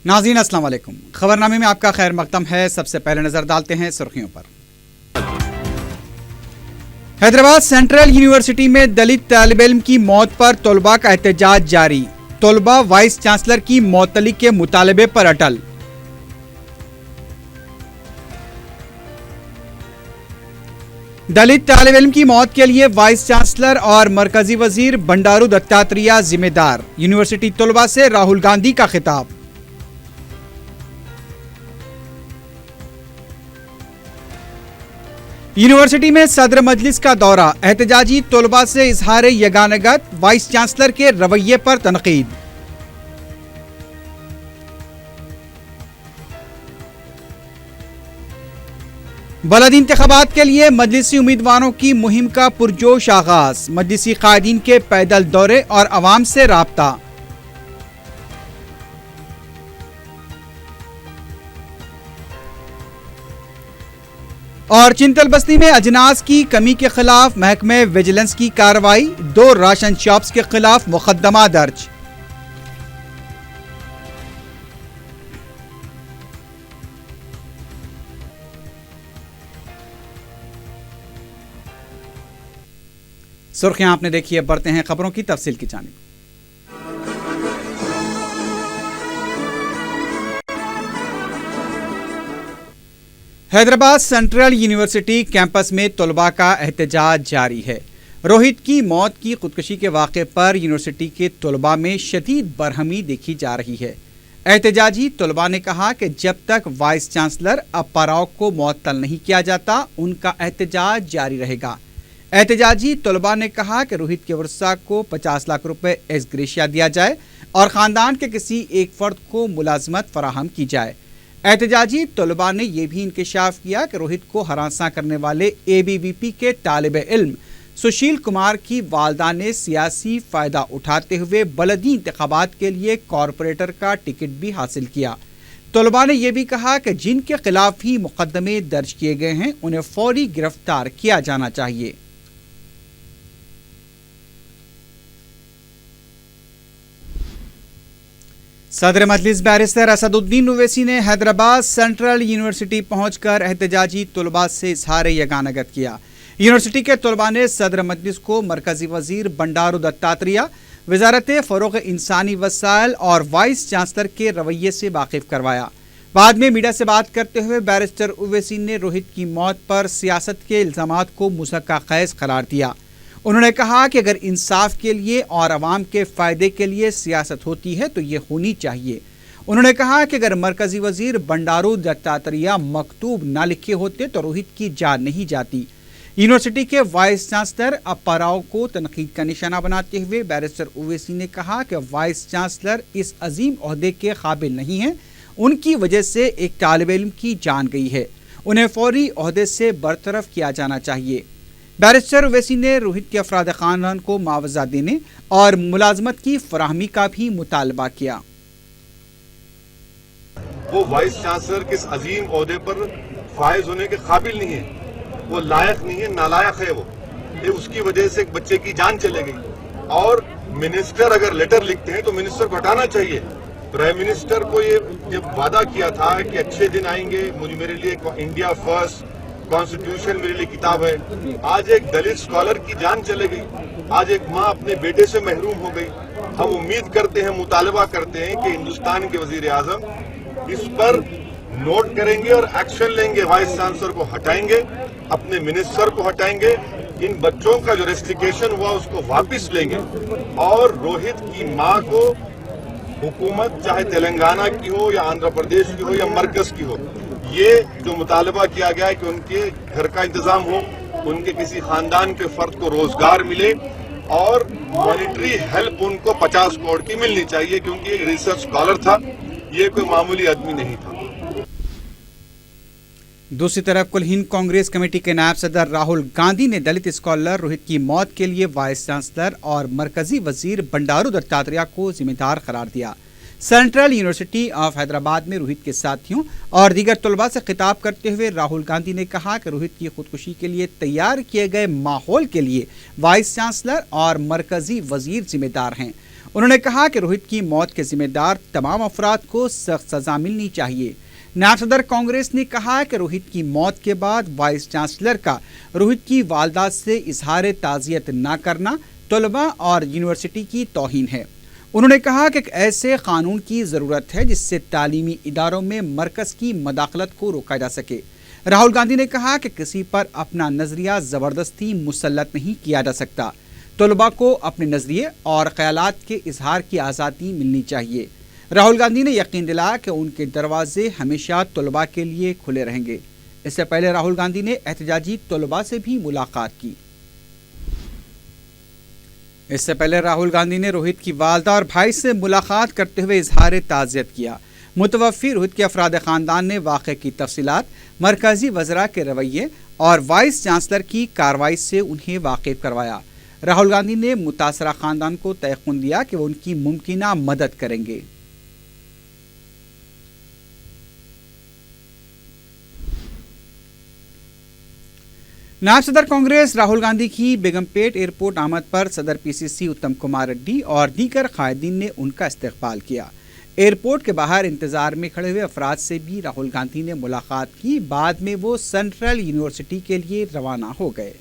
नाज़रीन अस्सलाम वालेकुम। खबरनामे में आपका खैर मकदम है। सबसे पहले नजर डालते हैं सुर्खियों पर। हैदराबाद सेंट्रल यूनिवर्सिटी में दलित तालिब इल्म की मौत पर तलबा का एहतजाज जारी। तलबा वाइस चांसलर की मुअत्तली के मुतालबे पर अटल। दलित तालिब इल्म की मौत के लिए वाइस चांसलर और मरकजी वजीर बंडारू दत्तात्रेय जिम्मेदार। यूनिवर्सिटी तलबा से राहुल गांधी का खिताब। यूनिवर्सिटी में सदर मजलिस का दौरा। एहतजाजी तलबा से इजहार यगानगत, वाइस चांसलर के रवैये पर तनकीद। बलद इंतखाबात के लिए मजलिसी उम्मीदवारों की मुहिम का पुरजोश आगाज। मजलिसी कायदीन के पैदल दौरे और अवाम से राब्ता। और चिंतल बस्ती में अजनास की कमी के खिलाफ महकमे विजिलेंस की कार्रवाई। 2 राशन शॉप्स के खिलाफ मुकदमा दर्ज। सुर्खियां आपने देखी है, बढ़ते हैं खबरों की तफसील की जानिब। हैदराबाद सेंट्रल यूनिवर्सिटी कैंपस में तलबा का एहतजाज जारी है। रोहित की मौत की खुदकुशी के वाक़े पर यूनिवर्सिटी के तलबा में शदीद बरहमी देखी जा रही है। एहतजाजी तलबा ने कहा कि जब तक वाइस चांसलर अप्पाराव को मुअत्तल नहीं किया जाता, उनका एहतजाज जारी रहेगा। एहतजाजी तलबा ने कहा कि रोहित के वर्सा को 50 लाख रुपए एज ग्रेशिया दिया जाए और ख़ानदान के किसी एक फ़र्द को मुलाजमत फराहम की जाए। एहतजाजी तलबा ने यह भी इंकशाफ किया कि रोहित को हरासा करने वाले ABVP के तालिब इल्म सुशील कुमार की वालदा ने सियासी फ़ायदा उठाते हुए बलदी इंतखाबात के लिए कॉरपोरेटर का टिकट भी हासिल किया। तलबा ने यह भी कहा कि जिनके खिलाफ ही मुकदमे दर्ज किए गए हैं, उन्हें फौरी गिरफ्तार किया जाना चाहिए। सदर मजलिस बैरिस्टर असदुद्दीन ओवैसी ने हैदराबाद सेंट्रल यूनिवर्सिटी पहुंचकर एहतजाजी तलबा से इजहार यगानगत किया। यूनिवर्सिटी के तलबा ने सदर मजलिस को मरकजी वजीर बंडारू दत्तात्रेय, वजारत फ़रोग़ इंसानी वसाइल और वाइस चांसलर के रवैये से वाकिफ करवाया। बाद में मीडिया से बात करते हुए बैरिस्टर ओवैसी ने रोहित की मौत पर सियासत के इल्ज़ामात को मुज़क्का ख़ैज़ करार दिया। उन्होंने कहा कि अगर इंसाफ के लिए और अवाम के फ़ायदे के लिए सियासत होती है तो ये होनी चाहिए। उन्होंने कहा कि अगर मरकजी वजीर बंडारू दत्तात्रेय मकतूब ना लिखे होते तो रोहित की जान नहीं जाती। यूनिवर्सिटी के वाइस चांसलर अप्पाराव को तनकीद का निशाना बनाते हुए बैरिस्टर ओवैसी ने कहा कि वाइस चांसलर इस अजीम ओहदे के काबिल नहीं हैं। उनकी वजह से एक तालिब इल्म की जान गई है। उन्हें फौरी ओहदे से बरतरफ किया जाना चाहिए। बैरिस्टर ओवैसी ने रोहित के अफराद खानदान को मुआवजा देने और मुलाजमत की फराहमी का भी मुतालबा किया। वो वाइस चांसलर के इस अजीम ओहदे पर फायज होने के काबिल नहीं है, वो लायक नहीं है, नालायक है वो। ये उसकी वजह से एक बच्चे की जान चले गई। और मिनिस्टर अगर लेटर लिखते हैं तो मिनिस्टर को हटाना चाहिए। प्राइम मिनिस्टर को ये वादा किया था कि अच्छे दिन आएंगे, मुझे मेरे लिए इंडिया फर्स्ट, कॉन्स्टिट्यूशन मेरे लिए किताब है। आज एक दलित स्कॉलर की जान चले गई। आज एक माँ अपने बेटे से महरूम हो गई। हम उम्मीद करते हैं, मुतालबा करते हैं कि हिंदुस्तान के वजीर आजम इस पर नोट करेंगे और एक्शन लेंगे। वाइस चांसलर को हटाएंगे, अपने मिनिस्टर को हटाएंगे, इन बच्चों का जो रेस्ट्रिक्शन हुआ उसको वापस लेंगे। और रोहित की माँ को हुकूमत चाहे तेलंगाना की हो या आंध्र प्रदेश की हो या मरकज की हो, ये जो मुतालबा किया गया है कि उनके घर का इंतजाम हो, उनके किसी खानदान के फर्द को रोजगार मिले और मॉनिटरी हेल्प उनको 50 करोड़ की मिलनी चाहिए, क्योंकि एक रिसर्च स्कॉलर था, ये कोई मामूली आदमी नहीं था। दूसरी तरफ कुल हिंद कांग्रेस कमेटी के नायब सदर राहुल गांधी ने दलित स्कॉलर रोहित की मौत के लिए वाइस चांसलर और मरकजी वजीर बंडारू दत्तात्रेय को जिम्मेदार करार दिया। सेंट्रल यूनिवर्सिटी ऑफ हैदराबाद में रोहित के साथियों और दीगर तलबा से खिताब करते हुए राहुल गांधी ने कहा कि रोहित की खुदकुशी के लिए तैयार किए गए माहौल के लिए वाइस चांसलर और मरकजी वजीर जिम्मेदार हैं। انہوں نے کہا کہ روہت کی موت کے ذمہ دار تمام افراد کو سخت سزا ملنی چاہیے۔ نائب صدر کانگریس نے کہا کہ روہت کی موت کے بعد وائس چانسلر کا روہت کی والدہ سے اظہار تعزیت نہ کرنا طلباء اور یونیورسٹی کی توہین ہے۔ انہوں نے کہا کہ ایک ایسے قانون کی ضرورت ہے جس سے تعلیمی اداروں میں مرکز کی مداخلت کو روکا جا سکے۔ راہل گاندھی نے کہا کہ کسی پر اپنا نظریہ زبردستی مسلط نہیں کیا جا سکتا۔ طلباء کو اپنے نظریے اور خیالات کے اظہار کی آزادی ملنی چاہیے۔ راہل گاندھی نے یقین دلایا کہ ان کے دروازے ہمیشہ طلباء کے لیے کھلے رہیں گے۔ اس سے پہلے راہل گاندھی نے احتجاجی طلباء سے بھی ملاقات کی۔ اس سے پہلے راہل گاندھی نے روہت کی والدہ اور بھائی سے ملاقات کرتے ہوئے اظہار تعزیت کیا۔ متوفی روہت کے افراد خاندان نے واقعے کی تفصیلات، مرکزی وزراء کے رویے اور وائس چانسلر کی کارروائی سے انہیں واقف کروایا۔ راہل گاندھی نے متاثرہ خاندان کو تیقن دیا کہ وہ ان کی ممکنہ مدد کریں گے۔ نائب صدر کانگریس راہل گاندھی کی بیگم پیٹ ایئرپورٹ آمد پر صدر پی سی سی اتم کمار ریڈی اور دیگر قائدین نے ان کا استقبال کیا۔ ایئرپورٹ کے باہر انتظار میں کھڑے ہوئے افراد سے بھی راہل گاندھی نے ملاقات کی۔ بعد میں وہ سینٹرل یونیورسٹی کے لیے روانہ ہو گئے۔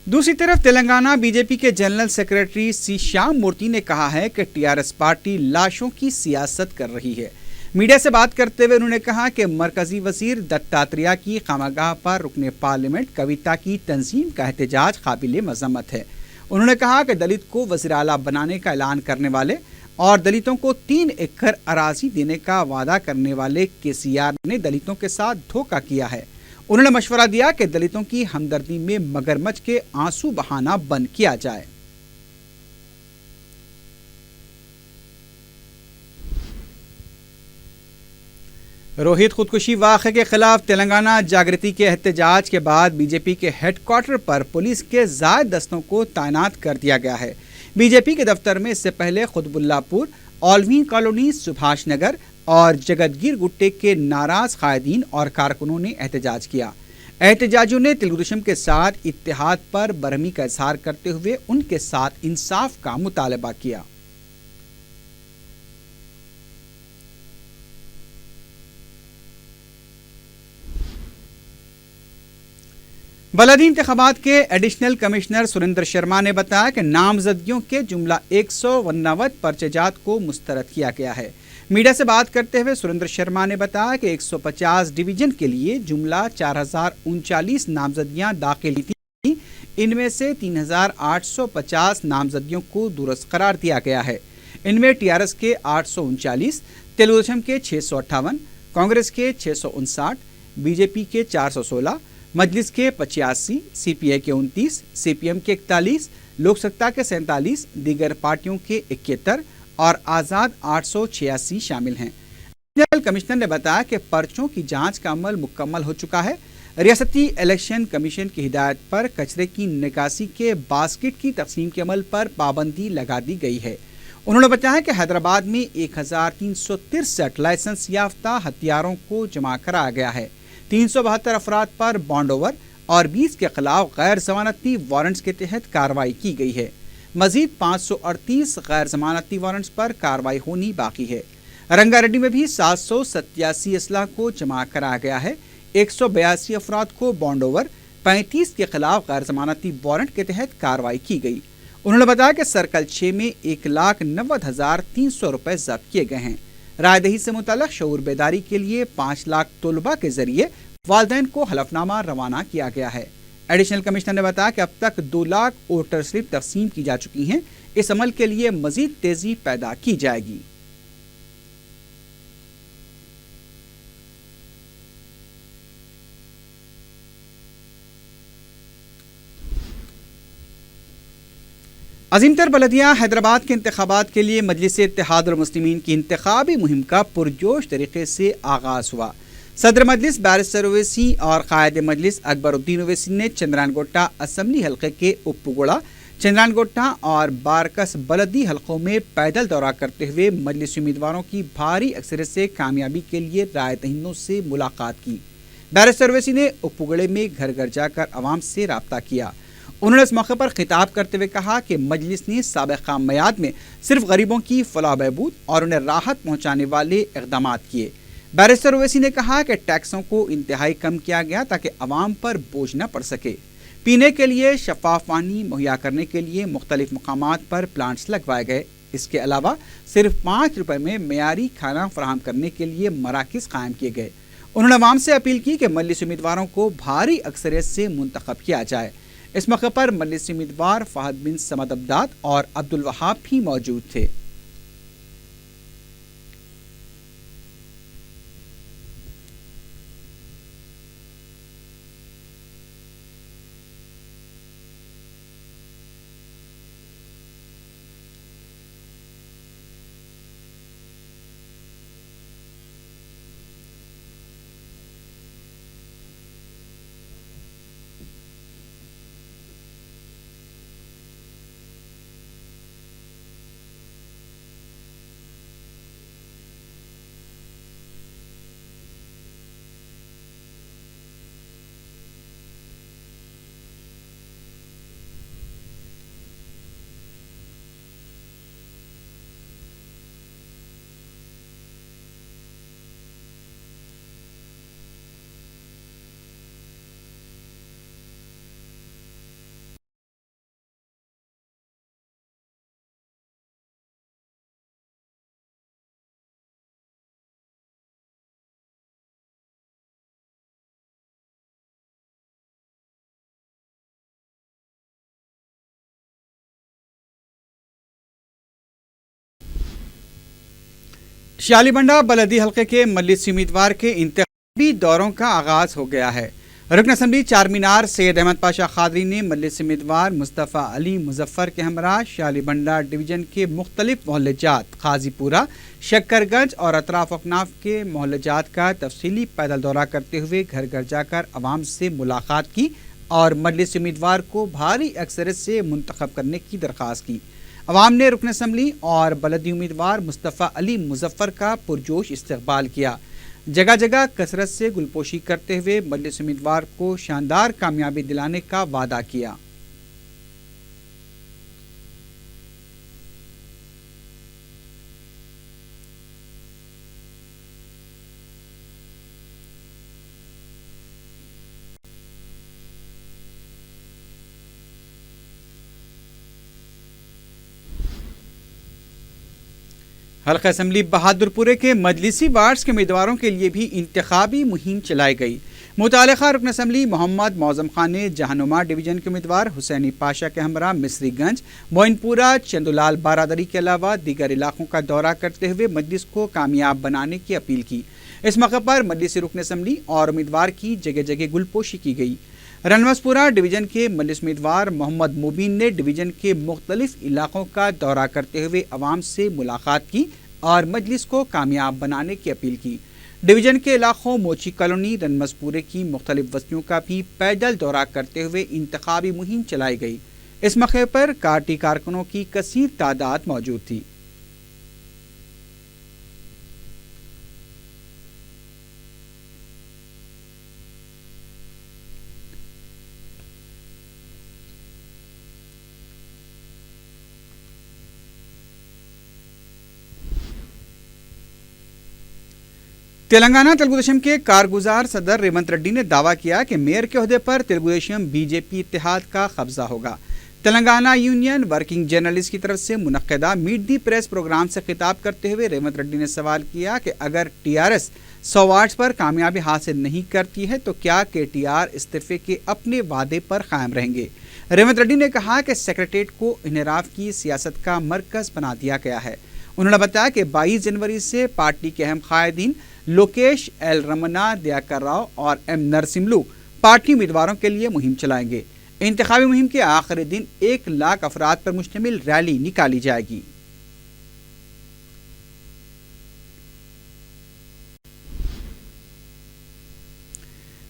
دوسری طرف تلنگانہ بی جے پی کے جنرل سیکریٹری سی شیام مورتی نے کہا ہے کہ ٹی آر ایس پارٹی لاشوں کی سیاست کر رہی ہے۔ میڈیا سے بات کرتے ہوئے انہوں نے کہا کہ مرکزی وزیر دتاتریہ کی خامگاہ پر رکن پارلیمنٹ کویتا کی تنظیم کا احتجاج قابل مذمت ہے۔ انہوں نے کہا کہ دلت کو وزیر اعلیٰ بنانے کا اعلان کرنے والے اور دلتوں کو 3 ایکڑ اراضی دینے کا وعدہ کرنے والے کے سی آر نے دلتوں کے ساتھ دھوکہ کیا ہے۔ انہوں نے مشورہ دیا کہ دلتوں کی ہمدردی میں مگرمچھ کے آنسو بہانا بند کیا جائے۔ روہت خودکشی واقعے کے خلاف تلنگانہ جاگرتی کے احتجاج کے بعد بی جے پی کے ہیڈ کوارٹر پر پولیس کے زائد دستوں کو تعینات کر دیا گیا ہے۔ بی جے پی کے دفتر میں اس سے پہلے قطب اللہ پور، اولوین کالونی، سبھاش نگر اور جگت گیر گٹے کے ناراض قائدین اور کارکنوں نے احتجاج کیا۔ احتجاجیوں نے تلگو دیشم کے ساتھ اتحاد پر برہمی کا اظہار کرتے ہوئے ان کے ساتھ انصاف کا مطالبہ کیا۔ بلدی انتخابات کے ایڈیشنل کمشنر سریندر شرما نے بتایا کہ نامزدگیوں کے جملہ 159 پرچہ جات کو مسترد کیا گیا ہے۔ میڈیا سے بات کرتے ہوئے سریندر شرما نے بتایا کہ 150 ڈویژن کے لیے جملہ 4039 نامزدگیاں داخل تھیں۔ ان میں سے 3850 نامزدگیوں کو درست قرار دیا گیا ہے۔ ان میں ٹی آر ایس کے 839، تلگو دیشم کے 658، کانگریس کے 659، بی جے پی کے 416، مجلس کے 85، سی پی آئی کے 29، سی پی ایم کے 41، لوک ستا کے 47، دیگر پارٹیوں کے 71 اور آزاد 886 شامل ہیں۔ جنرل کمشنر نے بتایا کہ پرچوں کی جانچ کا عمل مکمل ہو چکا ہے۔ ریاستی الیکشن کمیشن کی ہدایت پر کچرے کی نکاسی کے باسکٹ کی تقسیم کے عمل پر پابندی لگا دی گئی ہے۔ انہوں نے بتایا کہ حیدرآباد میں 1363 لائسنس یافتہ ہتھیاروں کو جمع کرایا گیا ہے۔ 372 افراد پر بانڈ اوور اور 20 کے خلاف غیر ضمانتی وارنٹس کے تحت کارروائی کی گئی ہے۔ مزید 538 غیر ضمانتی وارنٹس پر کارروائی ہونی باقی ہے۔ رنگا ریڈی میں بھی 787 اسلحہ کو جمع کرایا گیا ہے۔ 182 افراد کو بانڈ اوور، 35 کے خلاف غیر ضمانتی وارنٹ کے تحت کارروائی کی گئی۔ انہوں نے بتایا کہ سرکل 6 میں 1,90,300 روپے ضبط کیے گئے ہیں۔ رائے دہی سے متعلق شعور بیداری کے لیے 5 لاکھ طلباء کے ذریعے والدین کو حلف نامہ روانہ کیا گیا ہے۔ ایڈیشنل کمشنر نے بتایا کہ اب تک 2 لاکھ ووٹر سلپ تقسیم کی جا چکی ہیں۔ اس عمل کے لیے مزید تیزی پیدا کی جائے گی۔ عظیم تر بلدیہ حیدرآباد کے انتخابات کے لیے مجلس اتحاد المسلمین کی انتخابی مہم کا پرجوش طریقے سے آغاز ہوا۔ صدر مجلس بیرسٹر اویسی اور قائد مجلس اکبر الدین اویسی نے چندران گوٹا اسمبلی حلقے کے اپوگوڑا، چندران گوٹا اور بارکس بلدی حلقوں میں پیدل دورہ کرتے ہوئے مجلس امیدواروں کی بھاری اکثریت سے کامیابی کے لیے رائے دہندوں سے ملاقات کی۔ بیرسٹر اویسی نے اپوگوڑے میں گھر گھر جا کر عوام سے رابطہ کیا۔ انہوں نے اس موقع پر خطاب کرتے ہوئے کہا کہ مجلس نے سابقہ میعاد میں صرف غریبوں کی فلاح و بہبود اور انہیں راحت پہنچانے والے اقدامات کیے۔ بیرسٹر اویسی نے کہا کہ ٹیکسوں کو انتہائی کم کیا گیا تاکہ عوام پر بوجھ نہ پڑ سکے۔ پینے کے لیے شفاف پانی مہیا کرنے کے لیے مختلف مقامات پر پلانٹس لگوائے گئے۔ اس کے علاوہ صرف 5 روپے میں معیاری کھانا فراہم کرنے کے لیے مراکز قائم کیے گئے۔ انہوں نے عوام سے اپیل کی کہ مجلس امیدواروں کو بھاری اکثریت سے منتخب کیا جائے۔ اس موقع پر مجلس امیدوار فہد بن صمد عبداد اور عبدالوہاب بھی موجود تھے۔ شالی بنڈا بلدی حلقے کے مجلسی امیدوار کے انتخابی دوروں کا آغاز ہو گیا ہے۔ رکن اسمبلی چار مینار سید احمد پاشا قادری نے مجلس امیدوار مصطفیٰ علی مظفر کے ہمراہ شالی بنڈا ڈویژن کے مختلف محلہ جات قاضی پورہ، شکر گنج اور اطراف اکناف کے محلہ جات کا تفصیلی پیدل دورہ کرتے ہوئے گھر گھر جا کر عوام سے ملاقات کی اور مجلس امیدوار کو بھاری اکثریت سے منتخب کرنے کی درخواست کی۔ عوام نے رکن اسمبلی اور بلدی امیدوار مصطفیٰ علی مظفر کا پرجوش استقبال کیا۔ جگہ جگہ کثرت سے گلپوشی کرتے ہوئے مجلس امیدوار کو شاندار کامیابی دلانے کا وعدہ کیا۔ حلقہ اسمبلی بہادر پورے کے مجلسی وارڈز کے امیدواروں کے لیے بھی انتخابی مہم چلائی گئی۔ متعلقہ رکن اسمبلی محمد معظم خان نے جہنما ڈویژن کے امیدوار حسینی پاشا کے ہمراہ مصری گنج، موئن پورہ، چندولال بارادری کے علاوہ دیگر علاقوں کا دورہ کرتے ہوئے مجلس کو کامیاب بنانے کی اپیل کی۔ اس موقع پر مجلسی رکن اسمبلی اور امیدوار کی جگہ جگہ گلپوشی کی گئی۔ رنوسپورہ ڈویژن کے مجلس امیدوار محمد مبین نے ڈویژن کے مختلف علاقوں کا دورہ کرتے ہوئے عوام سے ملاقات کی اور مجلس کو کامیاب بنانے کی اپیل کی۔ ڈویژن کے علاقوں موچی کالونی، رنمسپورے کی مختلف بستیوں کا بھی پیدل دورہ کرتے ہوئے انتخابی مہم چلائی گئی۔ اس موقع پر پارٹی کارکنوں کی کثیر تعداد موجود تھی۔ تلنگانہ تلگو دیشم کے کارگزار صدر ریونت ریڈی نے دعویٰ کیا کہ میئر کے عہدے پر تلگو دیشم بی جے پی اتحاد کا قبضہ ہوگا۔ تلنگانہ یونین ورکنگ جرنلسٹ کی طرف سے منعقدہ میٹ دی پریس پروگرام سے خطاب کرتے ہوئے ریونت ریڈی نے سوال کیا کہ اگر ٹی آر ایس 100 وارڈز پر کامیابی حاصل نہیں کرتی ہے تو کیا کے ٹی آر استعفے کے اپنے وعدے پر قائم رہیں گے۔ ریونت ریڈی نے کہا کہ سیکریٹریٹ کو انحراف کی سیاست کا مرکز بنا دیا گیا ہے۔ انہوں نے بتایا کہ 22 جنوری سے پارٹی کے اہم قائدین لوکیش ایل رمنا، دیاکر راؤ اور ایم نرسملو پارٹی امیدواروں کے لیے مہم چلائیں گے۔ انتخابی مہم کے آخری دن 1 لاکھ افراد پر مشتمل ریلی نکالی جائے گی۔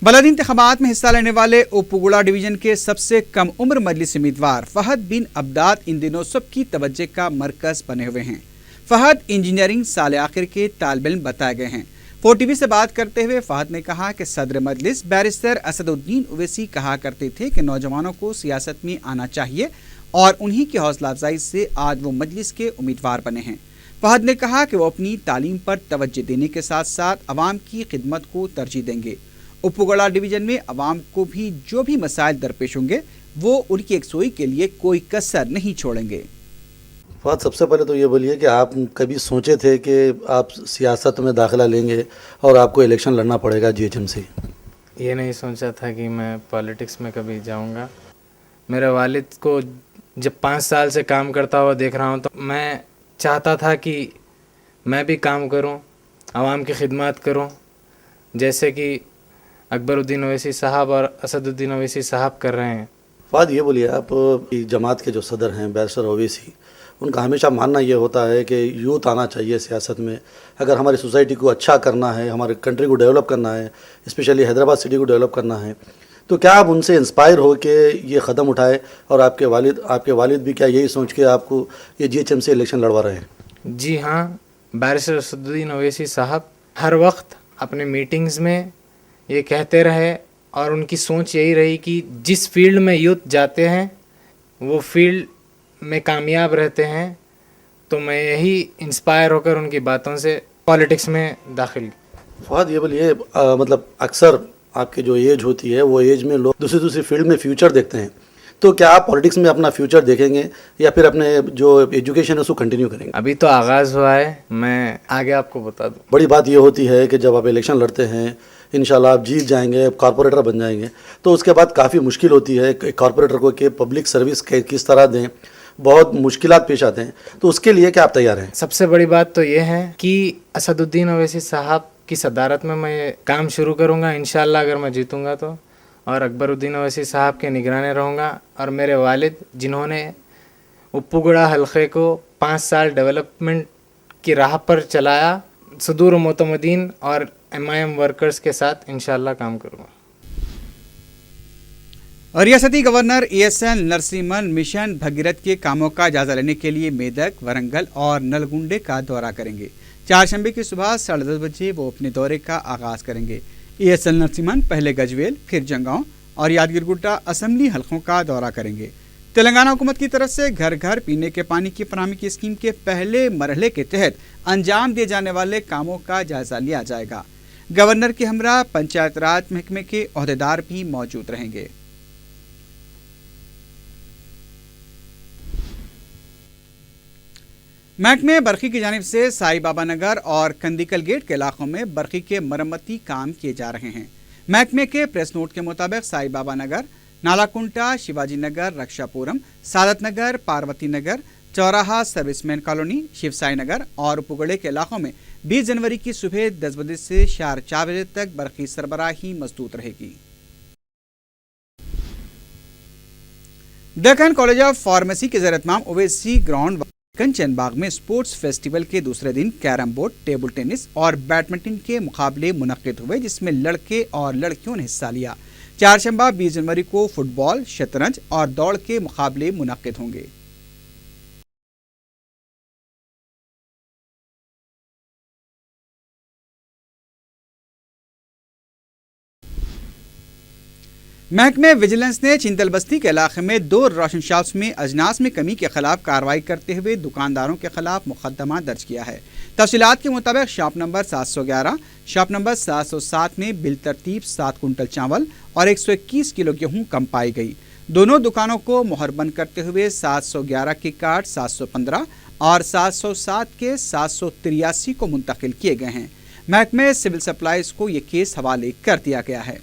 بلدی انتخابات میں حصہ لینے والے اوپوگوڑا ڈویژن کے سب سے کم عمر مجلس امیدوار فہد بن عبداد ان دنوں سب کی توجہ کا مرکز بنے ہوئے ہیں۔ فہد انجینئرنگ سال آخر کے طالب علم بتائے گئے ہیں۔ 4 टीवी से बात करते हुए फहद ने कहा कि सदर मजलिस बैरिस्टर असदुद्दीन ओवैसी कहा करते थे कि नौजवानों को सियासत में आना चाहिए और उन्हीं की हौसला अफजाई से आज वो मजलिस के उम्मीदवार बने हैं। फहद ने कहा कि वो अपनी तालीम पर तवज्जो देने के साथ साथ अवाम की खिदमत को तरजीह देंगे। उपगढ़ा डिवीजन में अवाम को भी जो भी मसाइल दरपेश होंगे वो उनकी यकसुई के लिए कोई कसर नहीं छोड़ेंगे। फहद, सबसे पहले तो ये बोलिए कि आप कभी सोचे थे कि आप सियासत में दाखिला लेंगे और आपको इलेक्शन लड़ना पड़ेगा जीएचएमसी? ये नहीं सोचा था कि मैं पॉलिटिक्स में कभी जाऊंगा। मेरे वालिद को जब 5 साल से काम करता हुआ देख रहा हूँ तो मैं चाहता था कि मैं भी काम करूँ, आवाम की खिदमत करूँ, जैसे कि अकबरुद्दीन ओवैसी साहब और असदुद्दीन ओवैसी साहब कर रहे हैं। फहद, ये बोलिए आप कि जमात के जो सदर हैं बैरिस्टर ओवैसी, उनका हमेशा मानना ये होता है कि यूथ आना चाहिए सियासत में। अगर हमारी सोसाइटी को अच्छा करना है, हमारे कंट्री को डेवलप करना है, स्पेशली हैदराबाद सिटी को डेवलप करना है, तो क्या आप उनसे इंस्पायर हो के ये क़दम उठाए और आपके वालिद भी क्या यही सोच के आपको ये जीएचएमसी इलेक्शन लड़वा रहे हैं? जी हाँ, बैरिस्टर असदुद्दीन ओवैसी साहब हर वक्त अपने मीटिंग्स में ये कहते रहे और उनकी सोच यही रही कि जिस फील्ड में यूथ जाते हैं वो फील्ड में कामयाब रहते हैं। तो मैं यही इंस्पायर होकर उनकी बातों से पॉलिटिक्स में दाखिल। फहद, ये बोलिए मतलब अक्सर आपकी जो एज होती है वो एज में लोग दूसरी फील्ड में फ्यूचर देखते हैं, तो क्या आप पॉलिटिक्स में अपना फ्यूचर देखेंगे या फिर अपने जो एजुकेशन है उसको कंटिन्यू करेंगे? अभी तो आगाज़ हुआ है, मैं आगे आपको बता दूँ। बड़ी बात ये होती है कि जब आप इलेक्शन लड़ते हैं, इंशाल्लाह आप जीत जाएंगे, कॉर्पोरेटर बन जाएंगे, तो उसके बाद काफ़ी मुश्किल होती है कॉर्पोरेटर को कि पब्लिक सर्विस किस तरह दें, बहुत मुश्किलात पेश आते हैं। तो उसके लिए क्या आप तैयार हैं? सबसे बड़ी बात तो ये है कि असदुद्दीन ओवैसी साहब की सदारत में मैं काम शुरू करूँगा इंशाल्लाह, अगर मैं जीतूँगा तो, और अकबरुद्दीन ओवैसी साहब के निगरानी रहूँगा। और मेरे वालिद जिन्होंने उप्पुगड़ा हल्के को 5 साल डेवलपमेंट की राह पर चलाया, सदूर मोतमदीन और MIM वर्कर्स के साथ इंशाल्लाह काम करूँगा। रियासती governor ESN Narasimhan mission Bhagirath के कामों का जायजा लेने के लिए मेदक, वरंगल और नलगुंडे का दौरा करेंगे। 4 शंबे की सुबह 10:30 बजे वो अपने दौरे का आगाज करेंगे। ESN नरसिम्हन पहले गजवेल, फिर जंगांव और यादगिरगुट्टा असेंबली हलकों का दौरा करेंगे। तेलंगाना हुकूमत की तरफ से घर घर पीने के पानी की फराहमी की स्कीम के पहले मरहले के तहत अंजाम दिए जाने वाले कामों का जायजा लिया जाएगा। गवर्नर के हमरा पंचायत राज महकमे के ओहदेदार भी मौजूद रहेंगे। महकमे बरखी की जानिब से साई बाबा नगर और कंदिकल गेट के इलाकों में बरखी के मरम्मती काम किए जा रहे हैं। महकमे के प्रेस नोट के मुताबिक साई बाबा नगर, नालाकुंटा, शिवाजी नगर, रक्षापुरम, सादत नगर, पार्वती नगर, चौराहा, सर्विसमैन कॉलोनी, शिवसाई नगर और पुगड़े के इलाकों में 20 जनवरी की सुबह 10 बजे से शाम 4 बजे तक बरखी सरबराही मजबूत रहेगी। दक्कन कॉलेज ऑफ फार्मेसी के ज़ेर-ए-इत्माम ओवैसी ग्राउंड कंचन बाग में स्पोर्ट्स फेस्टिवल के दूसरे दिन कैरम बोर्ड, टेबल टेनिस और बैडमिंटन के मुकाबले मुनक्किद हुए, जिसमें लड़के और लड़कियों ने हिस्सा लिया। 4 शंबा 20 जनवरी को फुटबॉल, शतरंज और दौड़ के मुकाबले मुनक्किद होंगे। महकमे विजिलेंस ने चिंतल बस्ती के इलाके में 2 रोशन शॉप्स में अजनास में कमी के खिलाफ कार्रवाई करते हुए दुकानदारों के खिलाफ मुकदमा दर्ज किया है। तफसीलात के मुताबिक शॉप नंबर 711, शॉप नंबर 707 में बिल तरतीब 7 कुंटल चावल और 121 किलो गेहूं कम पाई गई। दोनों दुकानों को मुहरबंद करते हुए 711 के कार्ड 715 और 707 के 783 को मुंतकिल किए गए हैं। महकमे सिविल सप्लाईज को ये केस हवाले कर दिया गया है।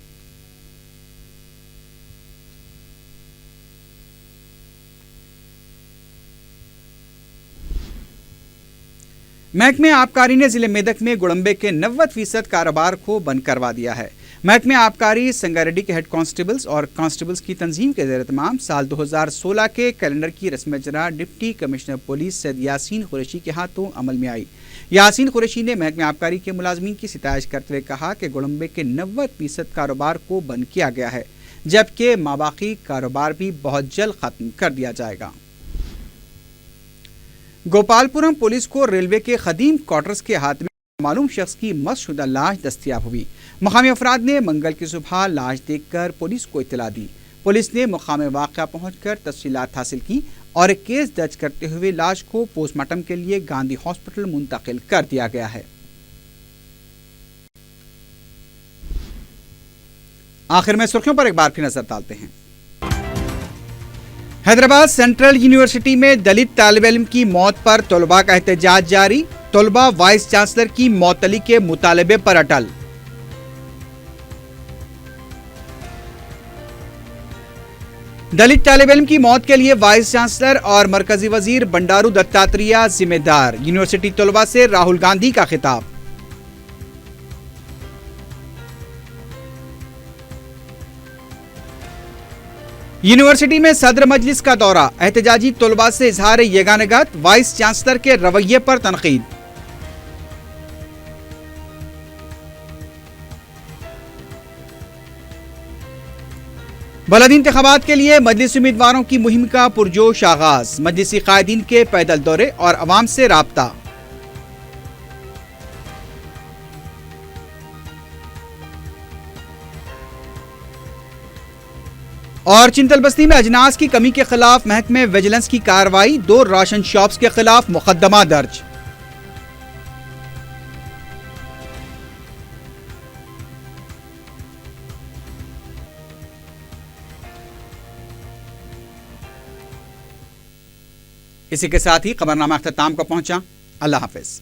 महकमे आबकारी ने जिले मेदक में गुड़म्बे के 90% कारोबार को बंद करवा दिया है। महकमे आबकारी संगारेड्डी के हेड कांस्टेबल्स और कांस्टेबल्स की तंजीम के ज़ेर-ए-इत्माम साल 2016 के कैलेंडर की रस्म इजरा deputy commissioner police Syed Yasin Qureshi के हाथों अमल में आई। यासीन कुरैशी ने महकमे आबकारी के मुलाजमीन की सिताइश करते हुए कहा कि गुड़म्बे के 90% कारोबार को बंद किया गया है, जबकि माबाकी कारोबार भी बहुत जल्द खत्म कर दिया जाएगा। गोपालपुरम पुलिस को रेलवे के खदीम क्वार्टर्स के हाथ में معلوم شخص کی مست شدہ لاش دستیاب ہوئی۔ مقامی افراد نے منگل کی صبح لاش دیکھ کر پولیس کو اطلاع دی۔ پولیس نے مقام واقعہ پہنچ کر تفصیلات حاصل کی اور ایک کیس درج کرتے ہوئے لاش کو پوسٹ مارٹم کے لیے گاندھی ہاسپٹل منتقل کر دیا گیا ہے۔ آخر میں سرخیوں پر ایک بار پھر نظر ڈالتے ہیں۔ حیدرآباد سینٹرل یونیورسٹی میں دلت طالب علم کی موت پر طلباء کا احتجاج جاری۔ طلباء وائس چانسلر کی معطلی کے مطالبے پر اٹل۔ دلت طالب علم کی موت کے لیے وائس چانسلر اور مرکزی وزیر بنڈارو دتاتریہ ذمہ دار، یونیورسٹی طلباء سے راہل گاندھی کا خطاب۔ یونیورسٹی میں صدر مجلس کا دورہ، احتجاجی طلباء سے اظہار یگانگت، وائس چانسلر کے رویے پر تنقید۔ بلدی انتخابات کے لیے مجلسی امیدواروں کی مہم کا پرجوش آغاز، مجلسی قائدین کے پیدل دورے اور عوام سے رابطہ۔ اور چنتل بستی میں اجناس کی کمی کے خلاف محکمہ ویجیلنس کی کارروائی، 2 راشن شاپس کے خلاف مقدمہ درج۔ اسی کے ساتھ ہی خبرنامہ اختتام کو پہنچا۔ اللہ حافظ۔